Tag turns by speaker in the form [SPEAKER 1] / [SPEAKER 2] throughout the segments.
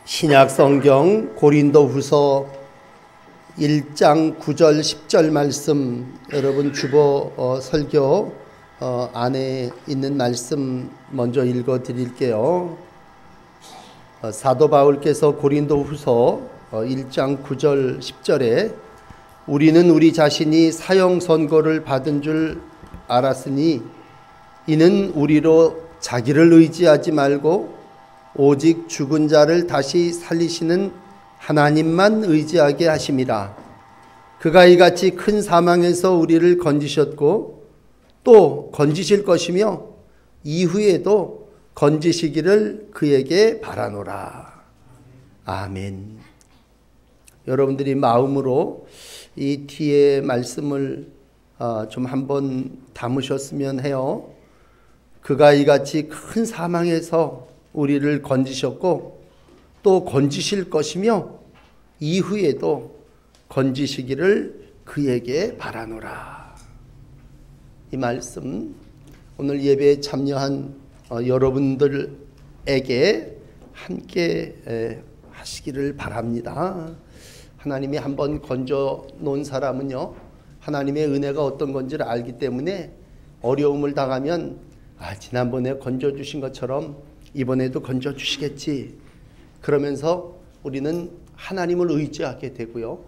[SPEAKER 1] 신약 성경 고린도후서 1장 9절 10절 말씀, 여러분 주보 설교 안에 있는 말씀 먼저 읽어 드릴게요. 사도 바울께서 고린도후서 1장 9절 10절에 우리는 우리 자신이 사형 선고를 받은 줄 알았으니 이는 우리로 자기를 의지하지 말고 오직 죽은 자를 다시 살리시는 하나님만 의지하게 하심이라. 그가 이같이 큰 사망에서 우리를 건지셨고 또 건지실 것이며 이후에도 건지시기를 그에게 바라노라. 아멘. 여러분들이 마음으로 이 뒤에 말씀을 좀 한번 담으셨으면 해요. 그가 이같이 큰 사망에서 우리를 건지셨고 또 건지실 것이며 이후에도 건지시기를 그에게 바라노라. 이 말씀 오늘 예배에 참여한 여러분들에게 함께 하시기를 바랍니다. 하나님이 한번 건져 놓은 사람은요, 하나님의 은혜가 어떤 건지를 알기 때문에 어려움을 당하면 지난번에 건져 주신 것처럼 이번에도 건져 주시겠지, 그러면서 우리는 하나님을 의지하게 되고요,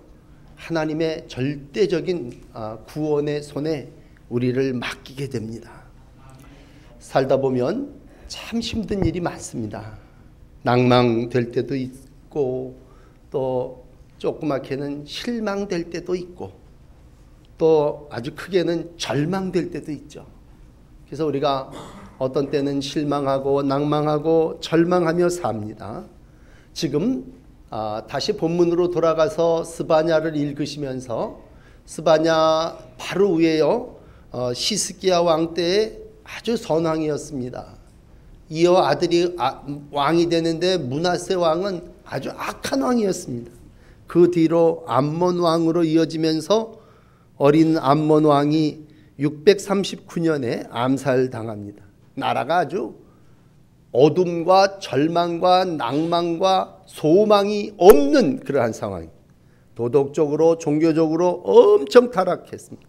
[SPEAKER 1] 하나님의 절대적인 구원의 손에 우리를 맡기게 됩니다. 살다 보면 참 힘든 일이 많습니다. 낭망될 때도 있고 또 조그맣게는 실망될 때도 있고 또 아주 크게는 절망될 때도 있죠. 그래서 우리가 어떤 때는 실망하고 낭망하고 절망하며 삽니다. 지금 다시 본문으로 돌아가서 스바냐를 읽으시면서 스바냐 바로 위에요, 히스기야 왕 때의 아주 선왕이었습니다. 이어 아들이 왕이 되는데 므낫세 왕은 아주 악한 왕이었습니다. 그 뒤로 암몬 왕으로 이어지면서 어린 암몬 왕이 639년에 암살당합니다. 나라가 아주 어둠과 절망과 낭만과 소망이 없는 그러한 상황입니다. 도덕적으로 종교적으로 엄청 타락했습니다.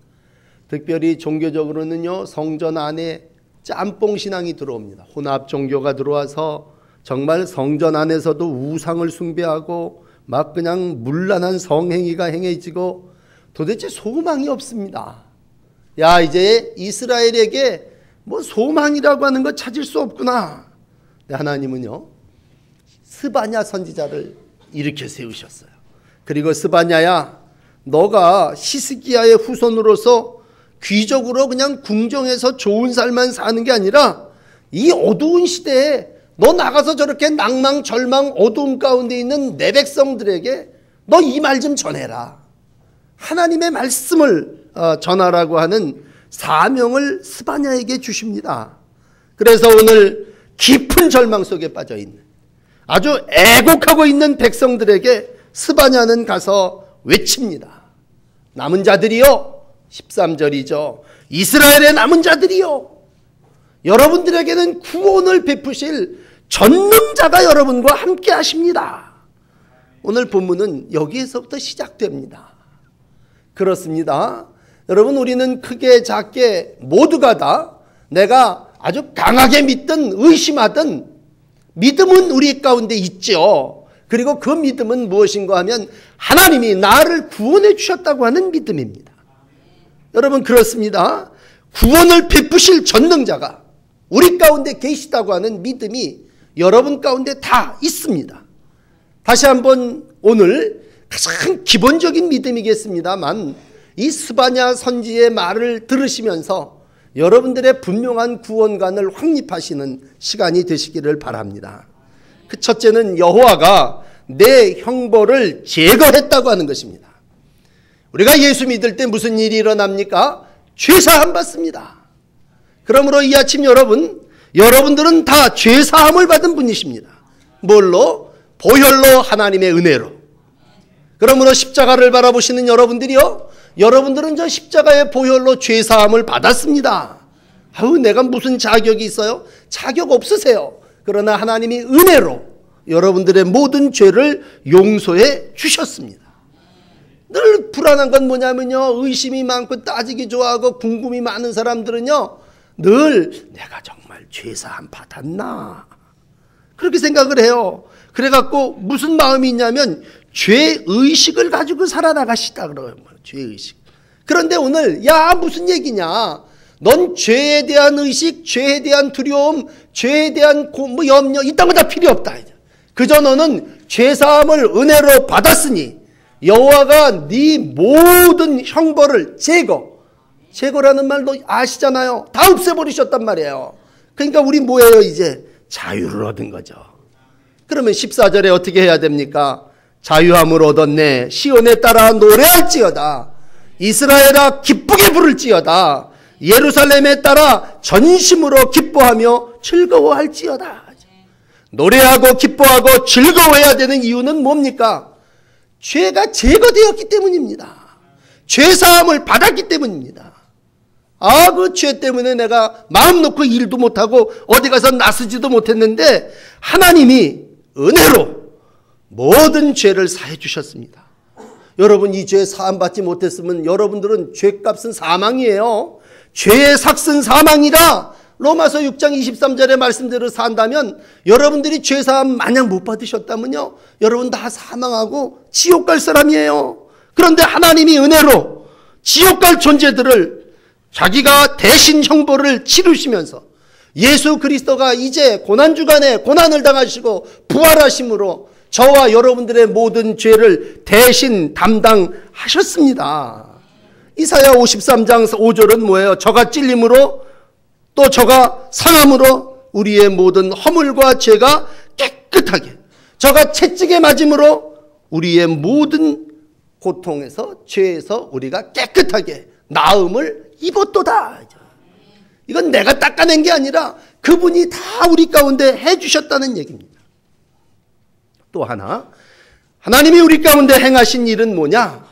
[SPEAKER 1] 특별히 종교적으로는요, 성전 안에 짬뽕 신앙이 들어옵니다. 혼합 종교가 들어와서 정말 성전 안에서도 우상을 숭배하고 막 그냥 문란한 성행위가 행해지고 도대체 소망이 없습니다. 야, 이제 이스라엘에게 뭐 소망이라고 하는 거 찾을 수 없구나. 하나님은요, 스바냐 선지자를 일으켜 세우셨어요. 그리고 스바냐야, 너가 히스기야의 후손으로서 귀족으로 그냥 궁정에서 좋은 삶만 사는 게 아니라 이 어두운 시대에 너 나가서 저렇게 낭망, 절망, 어두움 가운데 있는 내 백성들에게 너 이 말 좀 전해라. 하나님의 말씀을 전하라고 하는 사명을 스바냐에게 주십니다. 그래서 오늘 깊은 절망 속에 빠져 있는, 아주 애곡하고 있는 백성들에게 스바냐는 가서 외칩니다. 남은 자들이요, 13절이죠. 이스라엘의 남은 자들이요, 여러분들에게는 구원을 베푸실 전능자가 여러분과 함께 하십니다. 오늘 본문은 여기에서부터 시작됩니다. 그렇습니다. 여러분, 우리는 크게 작게 모두가 다 내가 아주 강하게 믿든 의심하든 믿음은 우리 가운데 있죠. 그리고 그 믿음은 무엇인가 하면 하나님이 나를 구원해 주셨다고 하는 믿음입니다. 여러분, 그렇습니다. 구원을 베푸실 전능자가 우리 가운데 계시다고 하는 믿음이 여러분 가운데 다 있습니다. 다시 한번 오늘 가장 기본적인 믿음이겠습니다만 이 스바냐 선지의 말을 들으시면서 여러분들의 분명한 구원관을 확립하시는 시간이 되시기를 바랍니다. 그 첫째는 여호와가 내 형벌을 제거했다고 하는 것입니다. 우리가 예수 믿을 때 무슨 일이 일어납니까? 죄사함 받습니다. 그러므로 이 아침 여러분들은 다 죄사함을 받은 분이십니다. 뭘로? 보혈로, 하나님의 은혜로. 그러므로 십자가를 바라보시는 여러분들이요, 여러분들은 저 십자가의 보혈로 죄사함을 받았습니다. 내가 무슨 자격이 있어요? 자격 없으세요. 그러나 하나님이 은혜로 여러분들의 모든 죄를 용서해 주셨습니다. 늘 불안한 건 뭐냐면요, 의심이 많고 따지기 좋아하고 궁금이 많은 사람들은요, 늘 내가 정말 죄사함 받았나 그렇게 생각을 해요. 그래갖고 무슨 마음이 있냐면 죄의식을 가지고 살아나가시다 그래요. 죄의식. 그런데 오늘 야 무슨 얘기냐, 넌 죄에 대한 의식, 죄에 대한 두려움, 죄에 대한 염려 이딴 거 다 필요 없다. 그저 너는 죄사함을 은혜로 받았으니 여호와가 네 모든 형벌을 제거라는 말도 아시잖아요. 다 없애버리셨단 말이에요. 그러니까 우리 뭐예요? 이제 자유를 얻은 거죠. 그러면 14절에 어떻게 해야 됩니까? 자유함을 얻었네. 시온에 따라 노래할지어다. 이스라엘아 기쁘게 부를지어다. 예루살렘에 따라 전심으로 기뻐하며 즐거워할지어다. 노래하고 기뻐하고 즐거워해야 되는 이유는 뭡니까? 죄가 제거되었기 때문입니다. 죄사함을 받았기 때문입니다. 그 죄 때문에 내가 마음 놓고 일도 못하고 어디 가서 나서지도 못했는데 하나님이 은혜로 모든 죄를 사해 주셨습니다. 여러분 이 죄 사함 받지 못했으면 여러분들은 죄값은 사망이에요. 죄의 삭은 사망이라 로마서 6장 23절의 말씀대로 산다면 여러분들이 죄사함 만약 못 받으셨다면요, 여러분 다 사망하고 지옥 갈 사람이에요. 그런데 하나님이 은혜로 지옥 갈 존재들을 자기가 대신 형벌을 치르시면서 예수 그리스도가 이제 고난주간에 고난을 당하시고 부활하심으로 저와 여러분들의 모든 죄를 대신 담당하셨습니다. 이사야 53장 5절은 뭐예요? 저가 찔림으로 또 저가 상함으로 우리의 모든 허물과 죄가 깨끗하게, 저가 채찍에 맞음으로 우리의 모든 고통에서 죄에서 우리가 깨끗하게 나음을 입었도다. 이건 내가 닦아낸 게 아니라 그분이 다 우리 가운데 해주셨다는 얘기입니다. 또 하나, 하나님이 우리 가운데 행하신 일은 뭐냐?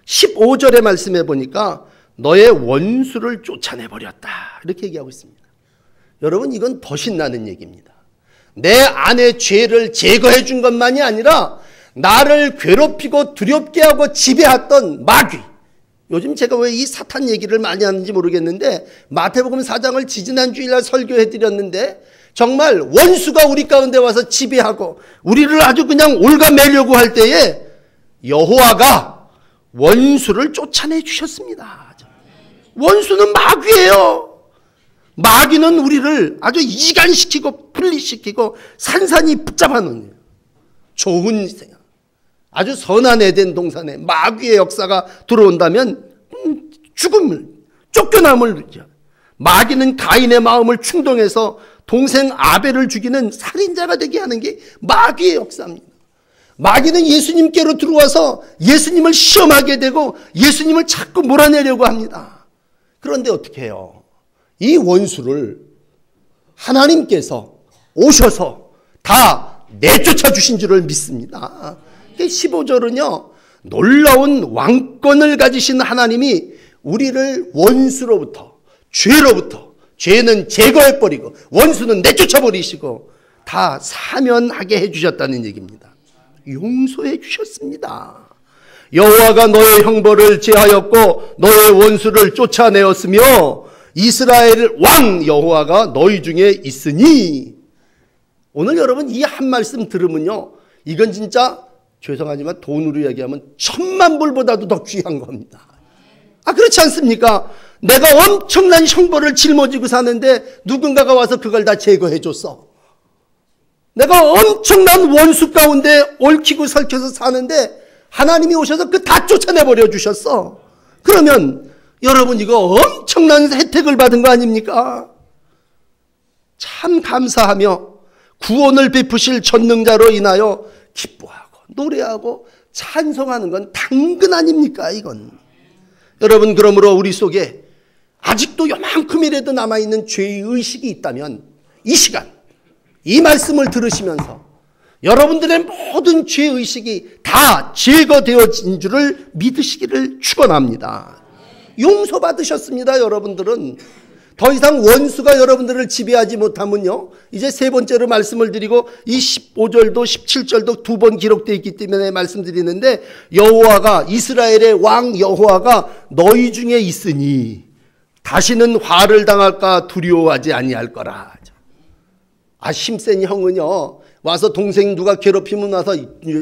[SPEAKER 1] 15절의 말씀해 보니까 너의 원수를 쫓아내버렸다 이렇게 얘기하고 있습니다. 여러분 이건 더 신나는 얘기입니다. 내 안의 죄를 제거해 준 것만이 아니라 나를 괴롭히고 두렵게 하고 지배했던 마귀, 요즘 제가 왜 이 사탄 얘기를 많이 하는지 모르겠는데 마태복음 4장을 지지난주일날 설교해 드렸는데 정말 원수가 우리 가운데 와서 지배하고 우리를 아주 그냥 올가매려고 할 때에 여호와가 원수를 쫓아내 주셨습니다. 원수는 마귀예요. 마귀는 우리를 아주 이간시키고 분리시키고 산산이 붙잡아 놓는 좋은 생각, 아주 선한 에덴 동산에 마귀의 역사가 들어온다면 죽음을, 쫓겨남을, 마귀는 가인의 마음을 충동해서 동생 아벨을 죽이는 살인자가 되게 하는 게 마귀의 역사입니다. 마귀는 예수님께로 들어와서 예수님을 시험하게 되고 예수님을 자꾸 몰아내려고 합니다. 그런데 어떻게 해요? 이 원수를 하나님께서 오셔서 다 내쫓아 주신 줄을 믿습니다. 15절은요, 놀라운 왕권을 가지신 하나님이 우리를 원수로부터, 죄로부터, 죄는 제거해버리고 원수는 내쫓아버리시고 다 사면하게 해주셨다는 얘기입니다. 용서해 주셨습니다. 여호와가 너의 형벌을 제하였고 너의 원수를 쫓아내었으며 이스라엘 왕 여호와가 너희 중에 있으니. 오늘 여러분 이 한 말씀 들으면요, 이건 진짜 죄송하지만 돈으로 얘기하면 1000만 불보다도 더 귀한 겁니다. 그렇지 않습니까? 내가 엄청난 형벌을 짊어지고 사는데 누군가가 와서 그걸 다 제거해 줬어. 내가 엄청난 원수 가운데 얽히고 설켜서 사는데 하나님이 오셔서 그 다 쫓아내버려 주셨어. 그러면 여러분 이거 엄청난 혜택을 받은 거 아닙니까? 참 감사하며 구원을 베푸실 전능자로 인하여 기뻐하고 노래하고 찬송하는 건 당근 아닙니까? 이건 여러분, 그러므로 우리 속에 아직도 요만큼이라도 남아있는 죄의 의식이 있다면 이 시간 이 말씀을 들으시면서 여러분들의 모든 죄의식이 다 제거되어진 줄을 믿으시기를 축원합니다. 용서받으셨습니다. 여러분들은 더 이상 원수가 여러분들을 지배하지 못하면요, 이제 세 번째로 말씀을 드리고, 이 15절도 17절도 두 번 기록되어 있기 때문에 말씀드리는데, 여호와가, 이스라엘의 왕 여호와가 너희 중에 있으니 다시는 화를 당할까 두려워하지 아니할 거라. 힘센 형은요, 와서 동생 누가 괴롭히면 와서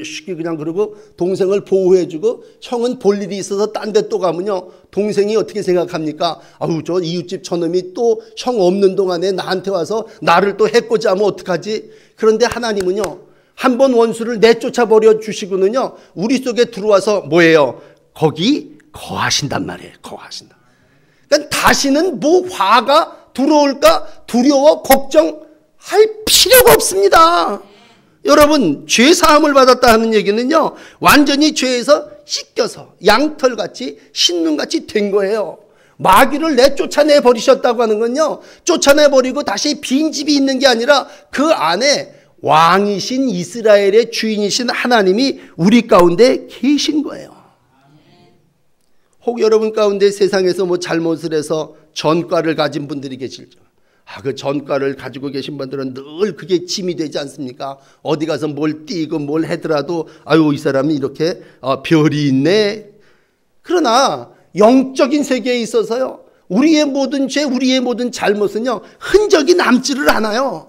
[SPEAKER 1] 쉽게 그냥 그러고 동생을 보호해주고, 형은 볼 일이 있어서 딴 데 또 가면요, 동생이 어떻게 생각합니까? 아우, 저 이웃집 저놈이 또 형 없는 동안에 나한테 와서 나를 또 해코지 하면 어떡하지? 그런데 하나님은요, 한번 원수를 내쫓아 버려 주시고는요, 우리 속에 들어와서 뭐예요? 거기 거하신단 말이에요. 거하신다. 그러니까 다시는 뭐 화가 들어올까 두려워 걱정할 필요가 없습니다. 여러분, 죄 사함을 받았다 하는 얘기는요, 완전히 죄에서 씻겨서 양털같이 신눈같이 된 거예요. 마귀를 내쫓아내 버리셨다고 하는 건요, 쫓아내 버리고 다시 빈집이 있는 게 아니라 그 안에 왕이신 이스라엘의 주인이신 하나님이 우리 가운데 계신 거예요. 혹 여러분 가운데 세상에서 뭐 잘못을 해서 전과를 가진 분들이 계실죠. 그 전과를 가지고 계신 분들은 늘 그게 짐이 되지 않습니까? 어디 가서 뭘 띄고 뭘 하더라도 아유, 이 사람이 이렇게 별이 있네. 그러나 영적인 세계에 있어서요, 우리의 모든 죄, 우리의 모든 잘못은요, 흔적이 남지를 않아요.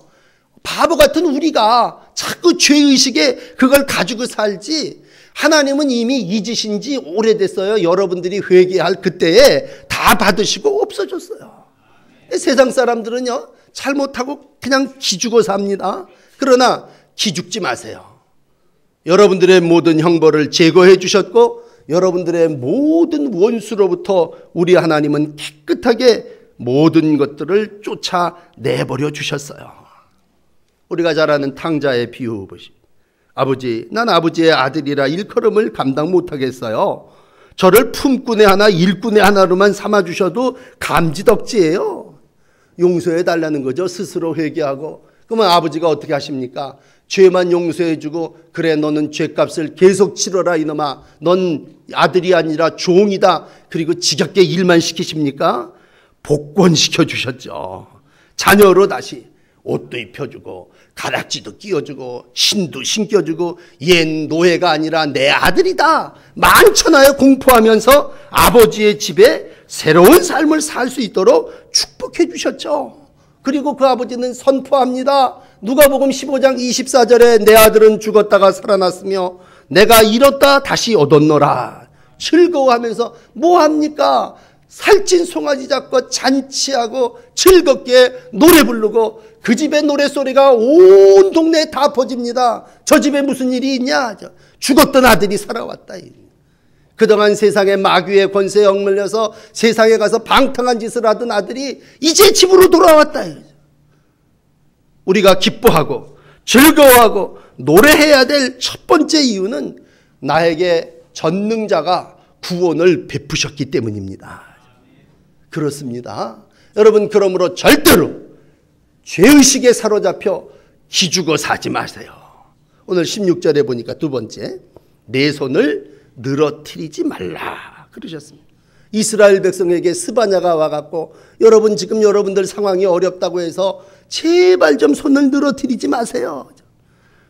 [SPEAKER 1] 바보 같은 우리가 자꾸 죄의식에 그걸 가지고 살지, 하나님은 이미 잊으신 지 오래됐어요. 여러분들이 회개할 그때에 다 받으시고 없어졌어요. 세상 사람들은요, 잘못하고 그냥 기죽어 삽니다. 그러나 기죽지 마세요. 여러분들의 모든 형벌을 제거해 주셨고, 여러분들의 모든 원수로부터 우리 하나님은 깨끗하게 모든 것들을 쫓아내버려 주셨어요. 우리가 잘 아는 탕자의 비유 보십시오. 아버지, 난 아버지의 아들이라 일컬음을 감당 못하겠어요. 저를 품꾼의 하나, 일꾼의 하나로만 삼아주셔도 감지덕지예요. 용서해 달라는 거죠. 스스로 회개하고. 그러면 아버지가 어떻게 하십니까? 죄만 용서해 주고, 그래 너는 죄값을 계속 치러라 이놈아, 넌 아들이 아니라 종이다, 그리고 지겹게 일만 시키십니까? 복권시켜 주셨죠. 자녀로 다시 옷도 입혀주고 가락지도 끼워주고 신도 신겨주고, 얜 노예가 아니라 내 아들이다 만천하에 공포하면서 아버지의 집에 새로운 삶을 살 수 있도록 축복해 주셨죠. 그리고 그 아버지는 선포합니다. 누가복음 15장 24절에 내 아들은 죽었다가 살아났으며 내가 잃었다 다시 얻었노라. 즐거워하면서 뭐합니까? 살찐 송아지 잡고 잔치하고 즐겁게 노래 부르고, 그 집의 노래소리가 온 동네에 다 퍼집니다. 저 집에 무슨 일이 있냐? 죽었던 아들이 살아왔다. 그동안 세상의 마귀의 권세에 억눌려서 세상에 가서 방탕한 짓을 하던 아들이 이제 집으로 돌아왔다. 우리가 기뻐하고 즐거워하고 노래해야 될 첫 번째 이유는 나에게 전능자가 구원을 베푸셨기 때문입니다. 그렇습니다. 여러분, 그러므로 절대로 죄의식에 사로잡혀 기죽어 사지 마세요. 오늘 16절에 보니까 두 번째, 내 손을 늘어뜨리지 말라 그러셨습니다. 이스라엘 백성에게 스바냐가 와갖고, 여러분 지금 여러분들 상황이 어렵다고 해서 제발 좀 손을 늘어뜨리지 마세요.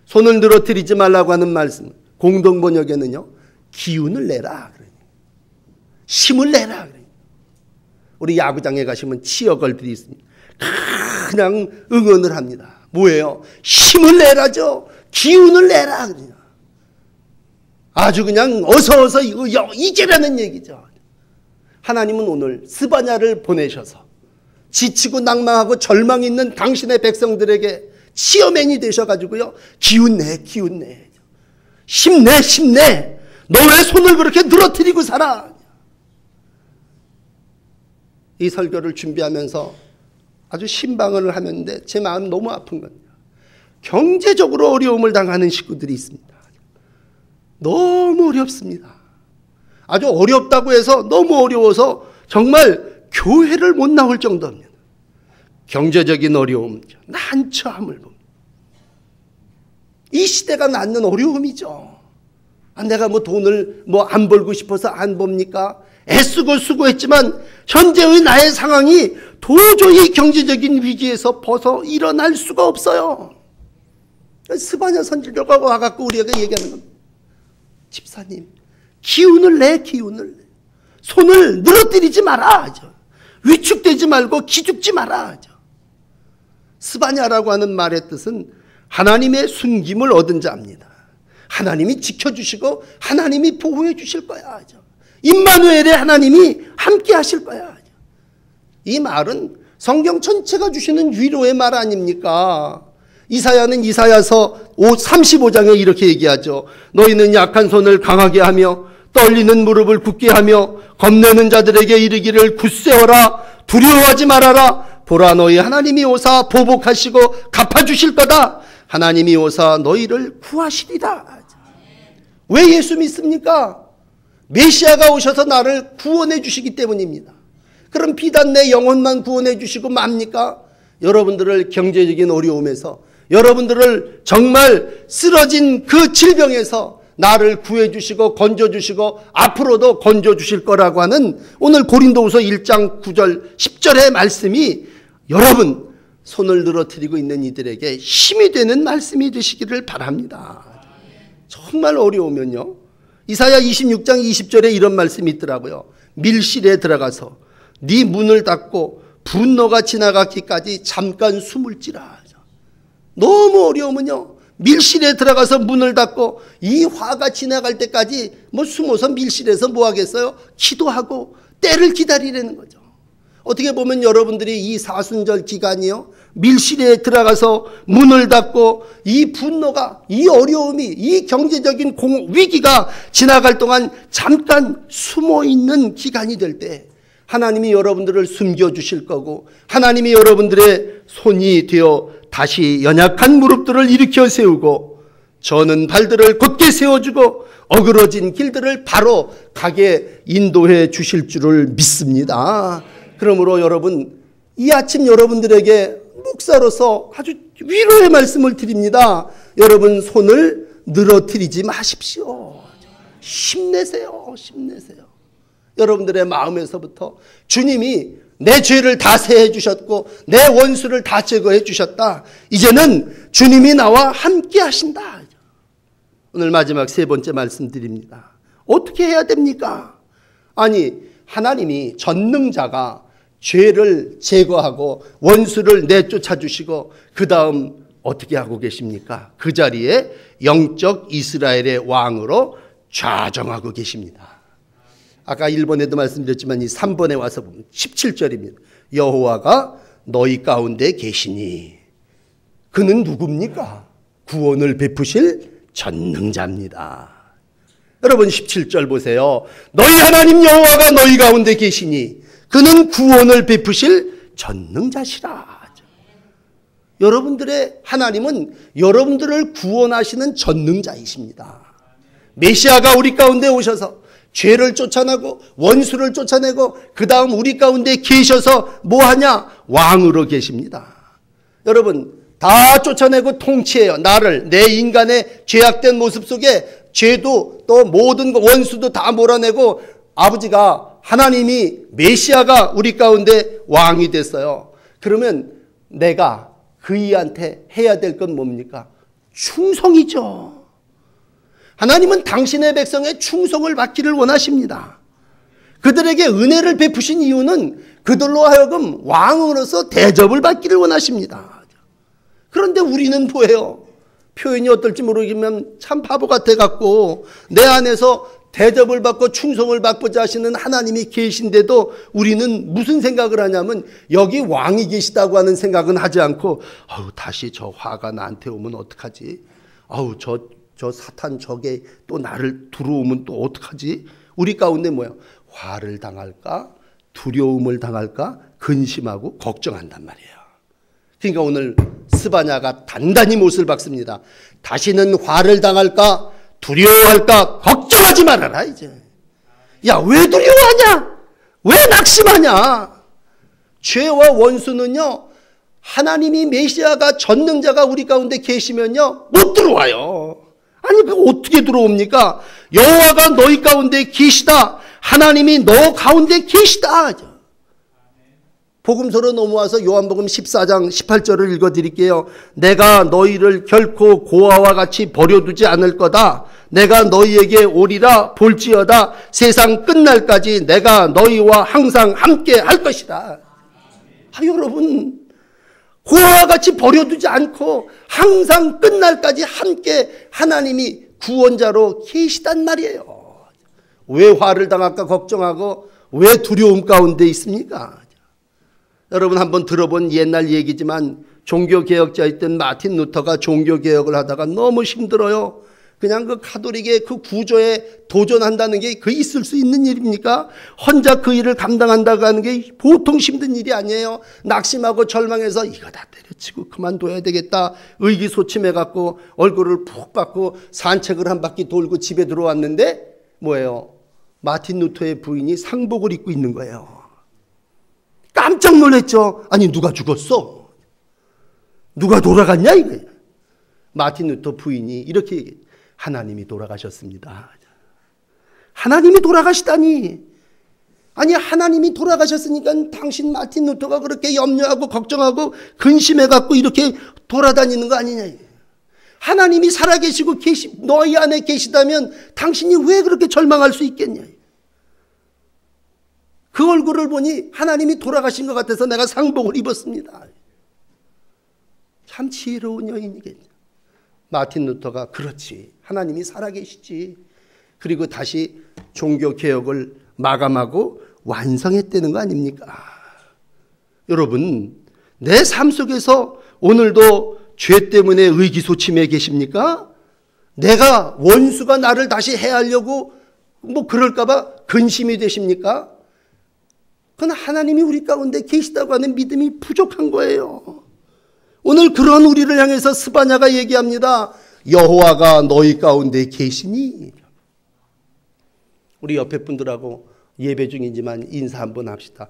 [SPEAKER 1] 손을 늘어뜨리지 말라고 하는 말씀, 공동번역에는요, 기운을 내라, 힘을 내라. 우리 야구장에 가시면 치어걸들이 있습니다. 그냥 응원을 합니다. 뭐예요? 힘을 내라죠. 기운을 내라. 아주 그냥 어서 이제라는 얘기죠. 하나님은 오늘 스바냐를 보내셔서 지치고 낭망하고 절망 있는 당신의 백성들에게 치어맨이 되셔가지고요, 기운내, 기운내, 힘내, 힘내. 너 왜 손을 그렇게 늘어뜨리고 살아? 이 설교를 준비하면서 아주 신방을 하는데 제 마음 너무 아픈 겁니다. 경제적으로 어려움을 당하는 식구들이 있습니다. 너무 어렵습니다. 아주 어렵다고 해서 너무 어려워서 정말 교회를 못 나올 정도입니다. 경제적인 어려움, 난처함을 봅니다. 이 시대가 낳는 어려움이죠. 내가 뭐 돈을 안 벌고 싶어서 안 봅니까? 애쓰고 수고했지만 현재의 나의 상황이 도저히 경제적인 위기에서 벗어 일어날 수가 없어요. 스바냐 선지자가 와갖고 우리에게 얘기하는 겁니다. 집사님, 기운을 내, 기운을 내. 손을 늘어뜨리지 마라. 위축되지 말고 기죽지 마라. 스바냐라고 하는 말의 뜻은 하나님의 숨김을 얻은 자입니다. 하나님이 지켜주시고 하나님이 보호해 주실 거야. 임마누엘의 하나님이 함께 하실 거야. 이 말은 성경 전체가 주시는 위로의 말 아닙니까? 이사야는 이사야서 35장에 이렇게 얘기하죠. 너희는 약한 손을 강하게 하며 떨리는 무릎을 굳게 하며 겁내는 자들에게 이르기를 굳세어라, 두려워하지 말아라. 보라, 너희 하나님이 오사 보복하시고 갚아주실 거다. 하나님이 오사 너희를 구하시리라. 왜 예수 믿습니까? 메시아가 오셔서 나를 구원해 주시기 때문입니다. 그럼 비단 내 영혼만 구원해 주시고 맙니까? 여러분들을 경제적인 어려움에서, 여러분들을 정말 쓰러진 그 질병에서 나를 구해 주시고 건져 주시고 앞으로도 건져 주실 거라고 하는 오늘 고린도후서 1장 9절 10절의 말씀이 여러분 손을 늘어뜨리고 있는 이들에게 힘이 되는 말씀이 되시기를 바랍니다. 정말 어려우면요, 이사야 26장 20절에 이런 말씀이 있더라고요. 밀실에 들어가서 네 문을 닫고 분노가 지나가기까지 잠깐 숨을지라. 너무 어려우면요, 밀실에 들어가서 문을 닫고 이 화가 지나갈 때까지 숨어서 밀실에서 뭐 하겠어요? 기도하고 때를 기다리라는 거죠. 어떻게 보면 여러분들이 이 사순절 기간이요, 밀실에 들어가서 문을 닫고 이 분노가, 이 어려움이, 이 경제적인 위기가 지나갈 동안 잠깐 숨어있는 기간이 될 때 하나님이 여러분들을 숨겨주실 거고, 하나님이 여러분들의 손이 되어 다시 연약한 무릎들을 일으켜 세우고 저는 발들을 곧게 세워주고 어그러진 길들을 바로 가게 인도해 주실 줄을 믿습니다. 그러므로 여러분, 이 아침 여러분들에게 목사로서 아주 위로의 말씀을 드립니다. 여러분 손을 늘어뜨리지 마십시오. 힘내세요. 힘내세요. 여러분들의 마음에서부터 주님이 내 죄를 다 사해 주셨고 내 원수를 다 제거해 주셨다. 이제는 주님이 나와 함께 하신다. 오늘 마지막 세 번째 말씀드립니다. 어떻게 해야 됩니까? 아니, 하나님이 전능자가 죄를 제거하고 원수를 내쫓아 주시고 그 다음 어떻게 하고 계십니까? 그 자리에 영적 이스라엘의 왕으로 좌정하고 계십니다. 아까 1번에도 말씀드렸지만 이 3번에 와서 보면 17절입니다. 여호와가 너희 가운데 계시니 그는 누굽니까? 구원을 베푸실 전능자입니다. 여러분 17절 보세요. 너희 하나님 여호와가 너희 가운데 계시니 그는 구원을 베푸실 전능자시라. 여러분들의 하나님은 여러분들을 구원하시는 전능자이십니다. 메시아가 우리 가운데 오셔서 죄를 쫓아내고 원수를 쫓아내고 그 다음 우리 가운데 계셔서 뭐하냐? 왕으로 계십니다. 여러분 다 쫓아내고 통치해요. 나를, 내 인간의 죄악된 모습 속에 죄도 또 모든 원수도 다 몰아내고 아버지가 하나님이 메시아가 우리 가운데 왕이 됐어요. 그러면 내가 그이한테 해야 될 건 뭡니까? 충성이죠. 하나님은 당신의 백성의 충성을 받기를 원하십니다. 그들에게 은혜를 베푸신 이유는 그들로 하여금 왕으로서 대접을 받기를 원하십니다. 그런데 우리는 뭐예요? 표현이 어떨지 모르겠지만 참 바보 같아 갖고 내 안에서 대접을 받고 충성을 받고자 하시는 하나님이 계신데도 우리는 무슨 생각을 하냐면 여기 왕이 계시다고 하는 생각은 하지 않고 다시 저 화가 나한테 오면 어떡하지? 저 사탄 저게 또 나를 들어오면 또 어떡하지? 우리 가운데 뭐야? 화를 당할까? 두려움을 당할까? 근심하고 걱정한단 말이에요. 그러니까 오늘 스바냐가 단단히 못을 박습니다. 다시는 화를 당할까? 두려워할까? 걱정하지 말아라 이제. 야, 왜 두려워하냐? 왜 낙심하냐? 죄와 원수는요, 하나님이 메시아가 전능자가 우리 가운데 계시면요 못 들어와요. 아니 그 어떻게 들어옵니까? 여호와가 너희 가운데 계시다. 하나님이 너 가운데 계시다. 복음서로 넘어와서 요한복음 14장 18절을 읽어드릴게요. 내가 너희를 결코 고아와 같이 버려두지 않을 거다. 내가 너희에게 오리라 볼지어다. 세상 끝날까지 내가 너희와 항상 함께 할 것이다. 여러분, 고아와 같이 버려두지 않고 항상 끝날까지 함께 하나님이 구원자로 계시단 말이에요. 왜 화를 당할까 걱정하고 왜 두려움 가운데 있습니까? 여러분 한번 들어본 옛날 얘기지만 종교개혁자였던 마틴 루터가 종교개혁을 하다가 너무 힘들어요. 그냥 그 가톨릭의 그 구조에 도전한다는 게 그 있을 수 있는 일입니까? 혼자 그 일을 감당한다고 하는 게 보통 힘든 일이 아니에요. 낙심하고 절망해서 이거 다 때려치고 그만둬야 되겠다. 의기소침해갖고 얼굴을 푹 받고 산책을 한 바퀴 돌고 집에 들어왔는데 뭐예요? 마틴 루터의 부인이 상복을 입고 있는 거예요. 깜짝 놀랐죠. 아니 누가 죽었어? 누가 돌아갔냐 이거예요. 마틴 루터 부인이 이렇게 얘기해요. 하나님이 돌아가셨습니다. 하나님이 돌아가시다니. 아니 하나님이 돌아가셨으니까 당신 마틴 루터가 그렇게 염려하고 걱정하고 근심해갖고 이렇게 돌아다니는 거 아니냐. 하나님이 살아계시고 너희 안에 계시다면 당신이 왜 그렇게 절망할 수 있겠냐. 그 얼굴을 보니 하나님이 돌아가신 것 같아서 내가 상복을 입었습니다. 참 지혜로운 여인이겠죠. 마틴 루터가 그렇지. 하나님이 살아계시지. 그리고 다시 종교개혁을 마감하고 완성했다는 거 아닙니까? 여러분, 내 삶 속에서 오늘도 죄 때문에 의기소침해 계십니까? 내가 원수가 나를 다시 해하려고 뭐 그럴까봐 근심이 되십니까? 그건 하나님이 우리 가운데 계시다고 하는 믿음이 부족한 거예요. 오늘 그런 우리를 향해서 스바냐가 얘기합니다. 여호와가 너희 가운데 계시니. 우리 옆에 분들하고 예배 중이지만 인사 한번 합시다.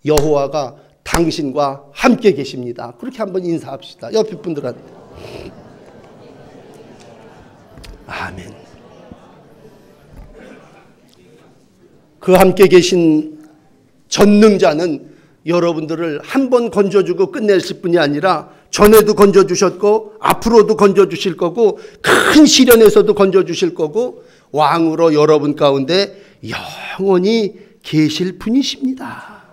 [SPEAKER 1] 여호와가 당신과 함께 계십니다. 그렇게 한번 인사합시다. 옆에 분들한테. 아멘. 그 함께 계신 전능자는 여러분들을 한 번 건져주고 끝내실 분이 아니라 전에도 건져주셨고 앞으로도 건져주실 거고 큰 시련에서도 건져주실 거고 왕으로 여러분 가운데 영원히 계실 분이십니다.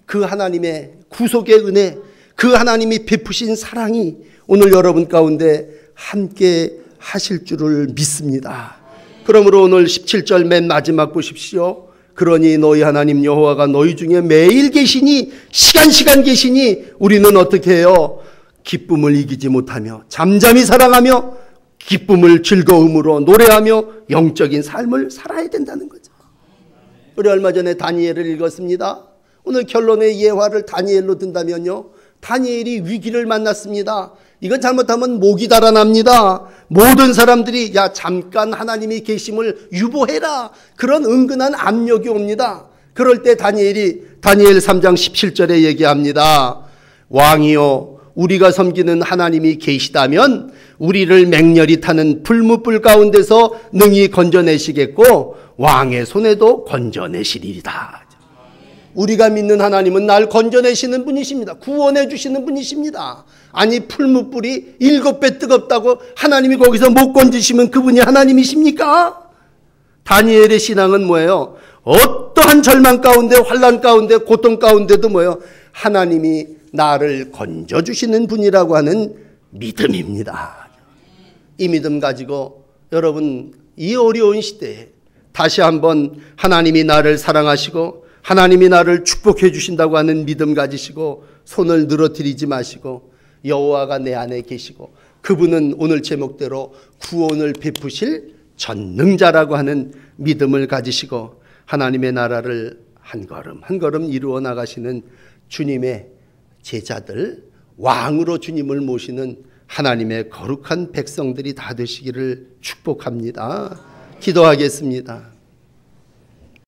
[SPEAKER 1] 그 하나님의 구속의 은혜, 그 하나님이 베푸신 사랑이 오늘 여러분 가운데 함께 하실 줄을 믿습니다. 그러므로 오늘 17절 맨 마지막 보십시오. 그러니 너희 하나님 여호와가 너희 중에 매일 계시니 시간 계시니 우리는 어떻게 해요? 기쁨을 이기지 못하며 잠잠히 사랑하며 기쁨을 즐거움으로 노래하며 영적인 삶을 살아야 된다는 거죠. 우리 얼마 전에 다니엘을 읽었습니다. 오늘 결론의 예화를 다니엘로 든다면요. 다니엘이 위기를 만났습니다. 이건 잘못하면 목이 달아납니다. 모든 사람들이 야 잠깐 하나님이 계심을 유보해라. 그런 은근한 압력이 옵니다. 그럴 때 다니엘 3장 17절에 얘기합니다. 왕이여 우리가 섬기는 하나님이 계시다면 우리를 맹렬히 타는 불무불 가운데서 능히 건져내시겠고 왕의 손에도 건져내시리이다. 우리가 믿는 하나님은 날 건져내시는 분이십니다. 구원해 주시는 분이십니다. 아니 풀무불이 7배 뜨겁다고 하나님이 거기서 못 건지시면 그분이 하나님이십니까? 다니엘의 신앙은 뭐예요? 어떠한 절망 가운데 환난 가운데 고통 가운데도 뭐예요? 하나님이 나를 건져주시는 분이라고 하는 믿음입니다. 이 믿음 가지고 여러분 이 어려운 시대에 다시 한번 하나님이 나를 사랑하시고 하나님이 나를 축복해 주신다고 하는 믿음 가지시고 손을 늘어뜨리지 마시고 여호와가 내 안에 계시고 그분은 오늘 제목대로 구원을 베푸실 전능자라고 하는 믿음을 가지시고 하나님의 나라를 한 걸음 한 걸음 이루어 나가시는 주님의 제자들, 왕으로 주님을 모시는 하나님의 거룩한 백성들이 다 되시기를 축복합니다. 기도하겠습니다.